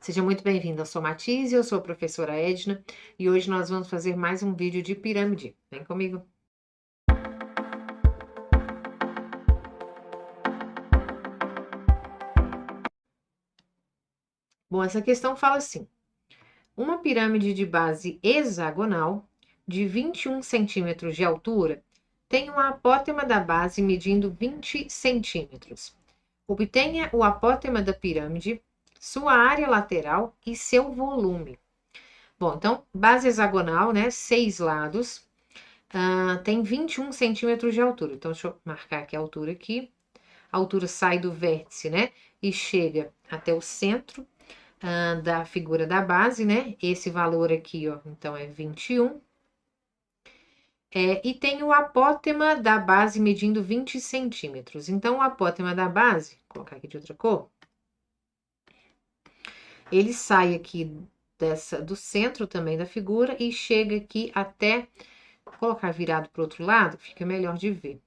Seja muito bem-vindo, eu sou Matise, eu sou a professora Edna e hoje nós vamos fazer mais um vídeo de pirâmide. Vem comigo. Bom, essa questão fala assim: uma pirâmide de base hexagonal de 21 centímetros de altura tem uma apótema da base medindo 20 centímetros. Obtenha o apótema da pirâmide, sua área lateral e seu volume. Bom, então, base hexagonal, né? 6 lados, tem 21 centímetros de altura. Então, deixa eu marcar aqui a altura aqui. A altura sai do vértice, né? E chega até o centro da figura da base, né? Esse valor aqui, ó, então é 21. E tem o apótema da base medindo 20 centímetros. Então, o apótema da base, vou colocar aqui de outra cor, ele sai aqui do centro também da figura e chega aqui até, vou colocar virado para o outro lado, fica melhor de ver.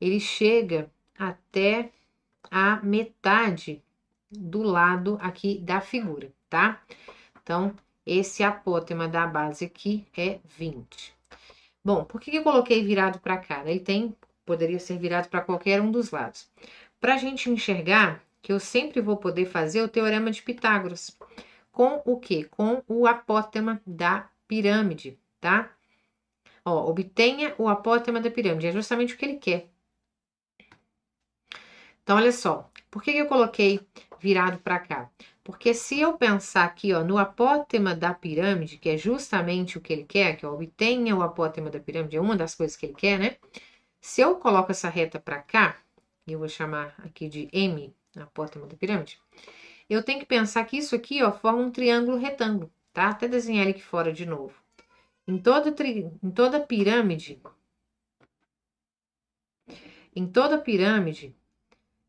Ele chega até a metade do lado aqui da figura, tá? Então, esse apótema da base aqui é 20. Bom, por que eu coloquei virado para cá? Ele poderia ser virado para qualquer um dos lados. Para a gente enxergar que eu sempre vou poder fazer o teorema de Pitágoras. Com o quê? Com o apótema da pirâmide, tá? Ó, obtenha o apótema da pirâmide. É justamente o que ele quer. Então, olha só. Por que eu coloquei virado para cá? Porque se eu pensar aqui, ó, no apótema da pirâmide, que é justamente o que ele quer, que obtenha o apótema da pirâmide, é uma das coisas que ele quer, né? Se eu coloco essa reta para cá, e eu vou chamar aqui de M, apótema da pirâmide, eu tenho que pensar que isso aqui, ó, forma um triângulo retângulo, tá? Até desenhar ele aqui fora de novo. Em toda pirâmide,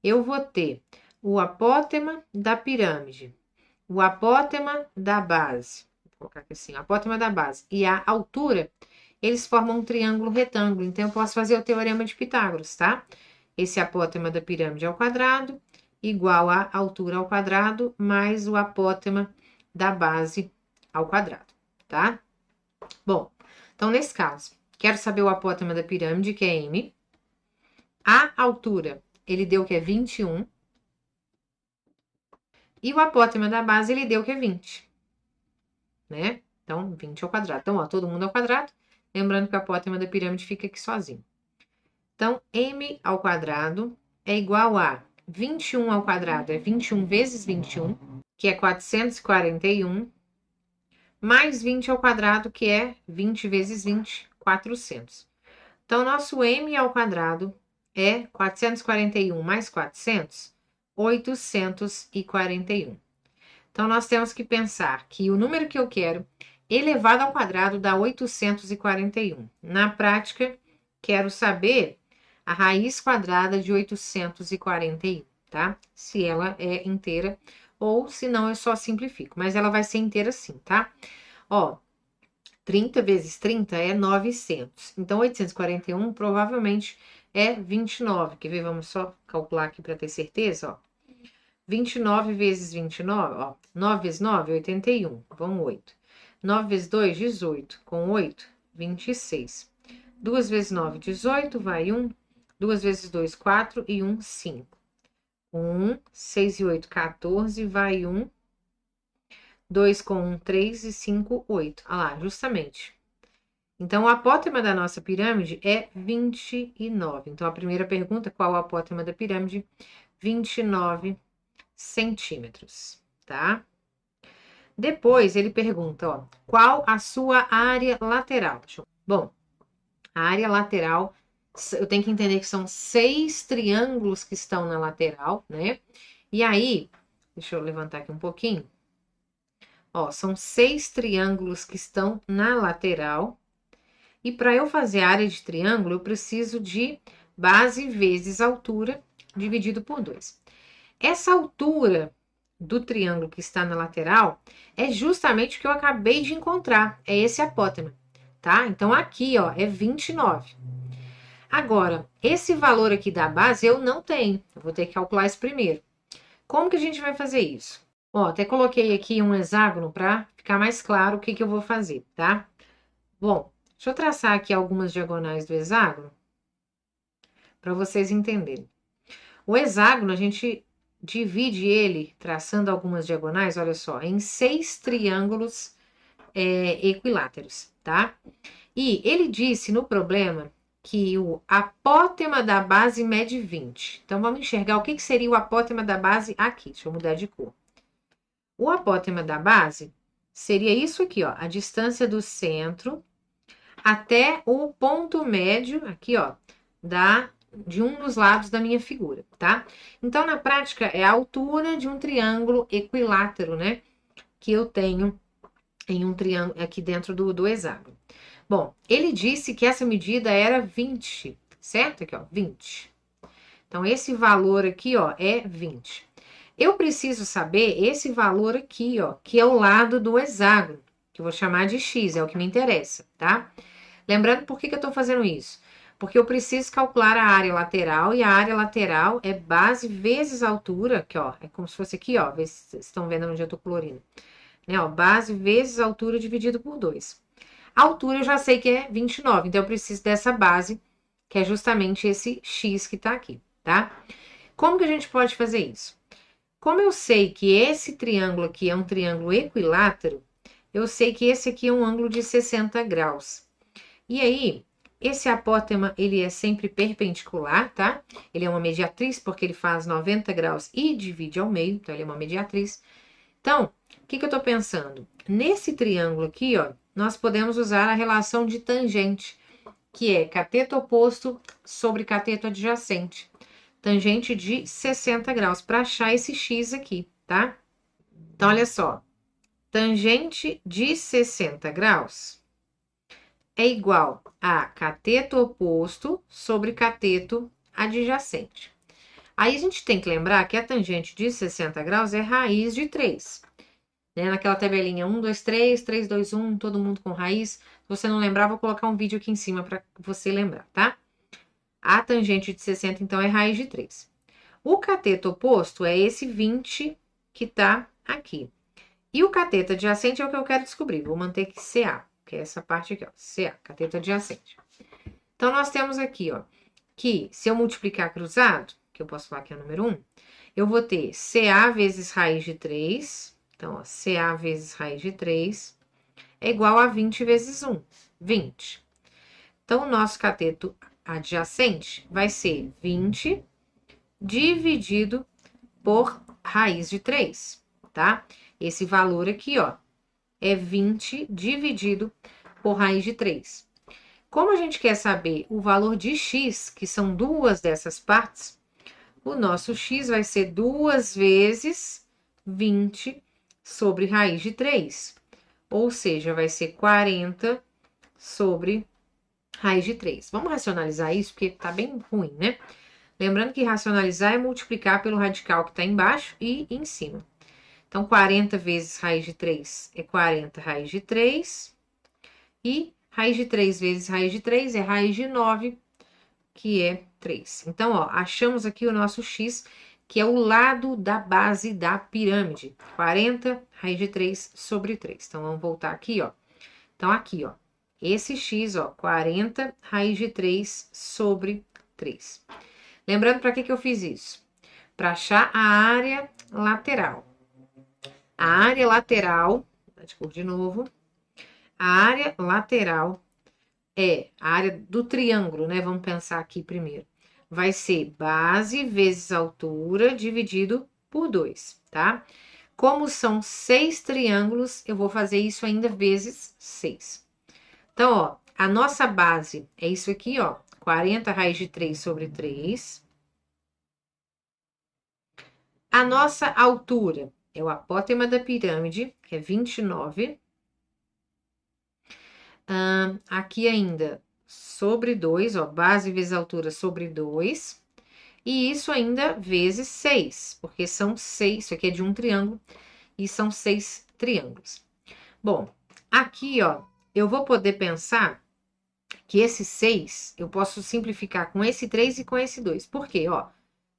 eu vou ter o apótema da pirâmide, o apótema da base, vou colocar aqui assim, o apótema da base e a altura, eles formam um triângulo retângulo. Então, eu posso fazer o teorema de Pitágoras, tá? Esse apótema da pirâmide ao quadrado igual a altura ao quadrado mais o apótema da base ao quadrado, tá? Bom, então, nesse caso, quero saber o apótema da pirâmide, que é M. A altura, ele deu que é 21. E o apótema da base, ele deu que é 20. Né? Então, 20 ao quadrado. Então, ó, todo mundo ao quadrado. Lembrando que o apótema da pirâmide fica aqui sozinho. Então, M ao quadrado é igual a 21 ao quadrado, é 21 vezes 21, que é 441, mais 20 ao quadrado, que é 20 vezes 20, 400. Então, nosso M ao quadrado é 441 mais 400, 841. Então, nós temos que pensar que o número que eu quero elevado ao quadrado dá 841. Na prática, quero saber a raiz quadrada de 841, tá? Se ela é inteira ou se não, eu só simplifico. Mas ela vai ser inteira sim, tá? Ó, 30 vezes 30 é 900. Então, 841 provavelmente é 29. Quer ver? Vamos só calcular aqui para ter certeza, ó. 29 vezes 29, ó. 9 vezes 9, 81. Vão 8. 9 vezes 2, 18. Com 8, 26. 2 vezes 9, 18. Vai 1. 2 vezes 2, 4. E 1, 5. 1, 6 e 8, 14. Vai 1. 2 com 1, 3. E 5, 8. Ah lá, justamente. Então, o apótema da nossa pirâmide é 29. Então, a primeira pergunta, qual o apótema da pirâmide? 29 centímetros, tá? Depois ele pergunta, ó, qual a sua área lateral? Bom, a área lateral, eu tenho que entender que são 6 triângulos que estão na lateral, né? E aí, deixa eu levantar aqui um pouquinho. Ó, são 6 triângulos que estão na lateral. E para eu fazer a área de triângulo, eu preciso de base vezes altura dividido por 2. Essa altura do triângulo que está na lateral é justamente o que eu acabei de encontrar. É esse apótema, tá? Então, aqui, ó, é 29. Agora, esse valor aqui da base eu não tenho. Eu vou ter que calcular isso primeiro. Como que a gente vai fazer isso? Ó, até coloquei aqui um hexágono para ficar mais claro o que que eu vou fazer, tá? Bom, deixa eu traçar aqui algumas diagonais do hexágono para vocês entenderem. O hexágono, a gente divide ele, traçando algumas diagonais, olha só, em 6 triângulos equiláteros, tá? E ele disse no problema que o apótema da base mede 20. Então, vamos enxergar o que seria o apótema da base aqui. Deixa eu mudar de cor. O apótema da base seria isso aqui, ó, a distância do centro até o ponto médio, aqui, ó, de um dos lados da minha figura, tá? Então, na prática, é a altura de um triângulo equilátero, né? Que eu tenho em um triângulo aqui dentro do hexágono. Bom, ele disse que essa medida era 20, certo? Aqui, ó, 20. Então, esse valor aqui, ó, é 20. Eu preciso saber esse valor aqui, ó, que é o lado do hexágono, que eu vou chamar de x, é o que me interessa, tá? Lembrando por que eu estou fazendo isso? Porque eu preciso calcular a área lateral, e a área lateral é base vezes altura, que ó, é como se fosse aqui, ó, vê se vocês estão vendo onde eu estou colorindo. Né, ó, base vezes altura dividido por 2. A altura eu já sei que é 29, então eu preciso dessa base, que é justamente esse x que está aqui, tá? Como que a gente pode fazer isso? Como eu sei que esse triângulo aqui é um triângulo equilátero, eu sei que esse aqui é um ângulo de 60 graus. E aí, esse apótema, ele é sempre perpendicular, tá? Ele é uma mediatriz porque ele faz 90 graus e divide ao meio, então ele é uma mediatriz. Então, o que eu tô pensando? Nesse triângulo aqui, ó, nós podemos usar a relação de tangente, que é cateto oposto sobre cateto adjacente. Tangente de 60 graus, para achar esse x aqui, tá? Então, olha só. Tangente de 60 graus é igual a cateto oposto sobre cateto adjacente. Aí a gente tem que lembrar que a tangente de 60 graus é raiz de 3. Né? Naquela tabelinha 1, 2, 3, 3, 2, 1, todo mundo com raiz. Se você não lembrar, vou colocar um vídeo aqui em cima para você lembrar, tá? A tangente de 60, então, é raiz de 3. O cateto oposto é esse 20 que tá aqui. E o cateto adjacente é o que eu quero descobrir. Vou manter aqui CA, que é essa parte aqui, ó. CA, cateto adjacente. Então, nós temos aqui, ó, que se eu multiplicar cruzado, que eu posso falar que é o número 1, eu vou ter CA vezes raiz de 3. Então, ó, CA vezes raiz de 3 é igual a 20 vezes 1, 20. Então, o nosso cateto adjacente vai ser 20 dividido por raiz de 3, tá? Esse valor aqui, ó, é 20 dividido por raiz de 3. Como a gente quer saber o valor de x, que são duas dessas partes, o nosso x vai ser 2 vezes 20 sobre raiz de 3. Ou seja, vai ser 40 sobre raiz de 3. Vamos racionalizar isso, porque tá bem ruim, né? Lembrando que racionalizar é multiplicar pelo radical que está embaixo e em cima. Então, 40 vezes raiz de 3 é 40 raiz de 3. E raiz de 3 vezes raiz de 3 é raiz de 9, que é 3. Então, ó, achamos aqui o nosso x, que é o lado da base da pirâmide. 40 raiz de 3 sobre 3. Então, vamos voltar aqui, ó. Então, aqui, ó. Esse x, ó, 40 raiz de 3 sobre 3. Lembrando para que eu fiz isso? Para achar a área lateral. A área lateral, de cor de novo, a área lateral é a área do triângulo, né? Vamos pensar aqui primeiro. Vai ser base vezes altura dividido por 2, tá? Como são 6 triângulos, eu vou fazer isso ainda vezes 6. Então, ó, a nossa base é isso aqui, ó, 40 raiz de 3 sobre 3. A nossa altura é o apótema da pirâmide, que é 29. Aqui ainda sobre 2, ó, base vezes altura sobre 2. E isso ainda vezes 6, porque são 6, isso aqui é de um triângulo, e são 6 triângulos. Bom, aqui, ó, eu vou poder pensar que esse 6, eu posso simplificar com esse 3 e com esse 2. Por quê? Ó,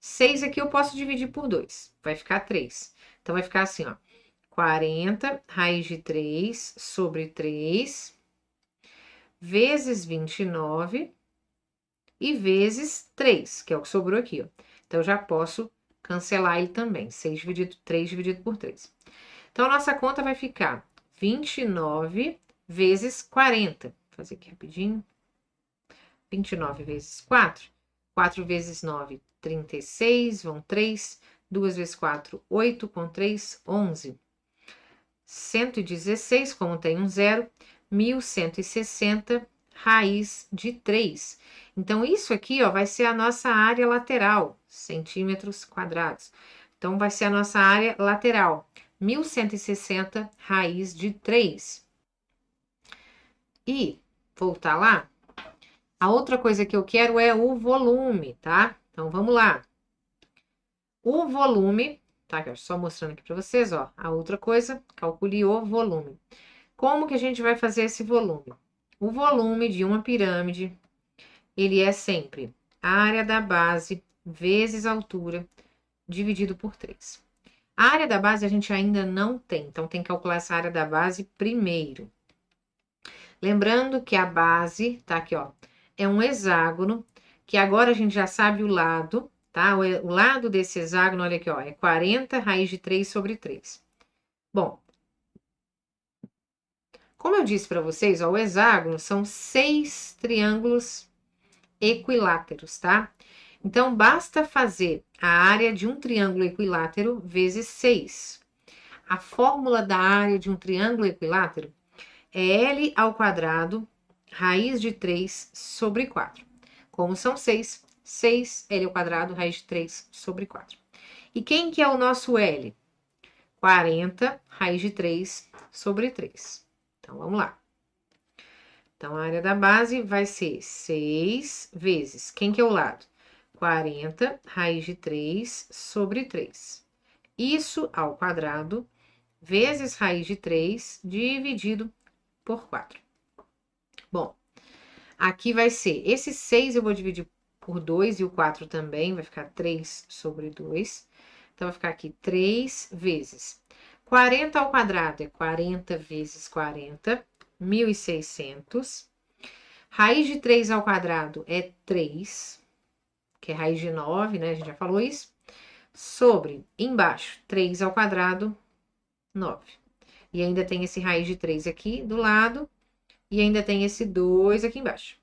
6 aqui eu posso dividir por 2. Vai ficar 3. Então, vai ficar assim, ó. 40 raiz de 3 sobre 3 vezes 29 e vezes 3, que é o que sobrou aqui, ó. Então, eu já posso cancelar ele também. 3 dividido por 3. Então, a nossa conta vai ficar 29 vezes 40. Vou fazer aqui rapidinho. 29 vezes 4. 4 vezes 9, 36. Vão 3. 2 vezes 4, 8. Com 3, 11. 116, como tem um zero. 1160 raiz de 3. Então, isso aqui, ó, vai ser a nossa área lateral, centímetros quadrados. Então, vai ser a nossa área lateral, 1160 raiz de 3. E, voltar lá, a outra coisa que eu quero é o volume, tá? Então, vamos lá. O volume, tá? Só mostrando aqui para vocês, ó. A outra coisa, calcule o volume. Como que a gente vai fazer esse volume? O volume de uma pirâmide, ele é sempre a área da base vezes a altura, dividido por 3. A área da base a gente ainda não tem, então tem que calcular essa área da base primeiro. Lembrando que a base, tá aqui, ó, é um hexágono, que agora a gente já sabe o lado, tá? O lado desse hexágono, olha aqui, ó, é 40 raiz de 3 sobre 3. Bom, como eu disse para vocês, ó, o hexágono são 6 triângulos equiláteros, tá? Então, basta fazer a área de um triângulo equilátero vezes 6. A fórmula da área de um triângulo equilátero é L ao quadrado, raiz de 3 sobre 4. Como são 6, 6 L ao quadrado, raiz de 3 sobre 4. E quem que é o nosso L? 40 raiz de 3 sobre 3. Então, vamos lá. Então, a área da base vai ser 6 vezes, quem que é o lado? 40 raiz de 3 sobre 3. Isso ao quadrado, vezes raiz de 3, dividido por 4. Bom, aqui vai ser, esse 6 eu vou dividir por 2 e o 4 também, vai ficar 3 sobre 2. Então, vai ficar aqui 3 vezes 40 ao quadrado, é 40 vezes 40, 1.600. Raiz de 3 ao quadrado é 3, que é raiz de 9, né? A gente já falou isso. Sobre, embaixo, 3 ao quadrado, 9. E ainda tem esse raiz de 3 aqui do lado. E ainda tem esse 2 aqui embaixo.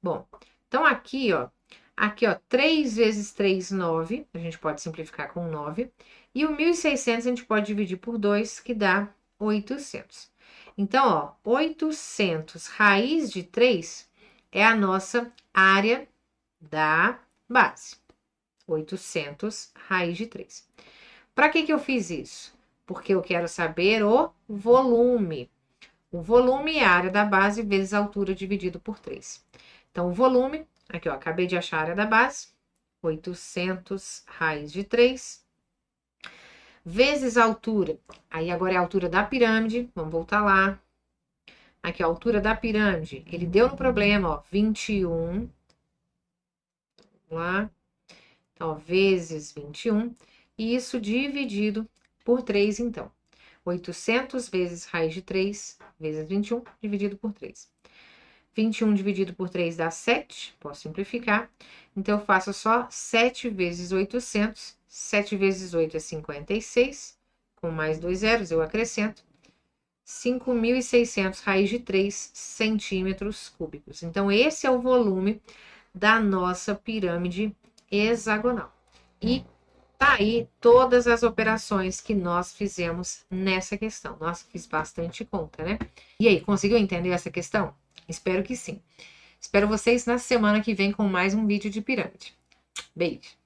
Bom, então aqui, ó. Aqui, ó, 3 vezes 3, 9. A gente pode simplificar com 9. E o 1.600 a gente pode dividir por 2, que dá 800. Então, ó, 800 raiz de 3 é a nossa área da base. 800 raiz de 3. Para que eu fiz isso? Porque eu quero saber o volume. O volume é a área da base vezes a altura dividido por 3. Então, o volume, aqui, ó, acabei de achar a área da base, 800 raiz de 3, vezes a altura. Aí, agora é a altura da pirâmide, vamos voltar lá. Aqui, ó, a altura da pirâmide, ele deu no problema, ó, 21. Vamos lá. Então, ó, vezes 21. E isso dividido por 3, então. 800 vezes raiz de 3, vezes 21, dividido por 3. 21 dividido por 3 dá 7, posso simplificar. Então, eu faço só 7 vezes 800. 7 vezes 8 é 56. Com mais 2 zeros, eu acrescento. 5.600 raiz de 3 centímetros cúbicos. Então, esse é o volume da nossa pirâmide hexagonal. E tá aí todas as operações que nós fizemos nessa questão. Nossa, fiz bastante conta, né? E aí, conseguiu entender essa questão? Espero que sim. Espero vocês na semana que vem com mais um vídeo de pirâmide. Beijo!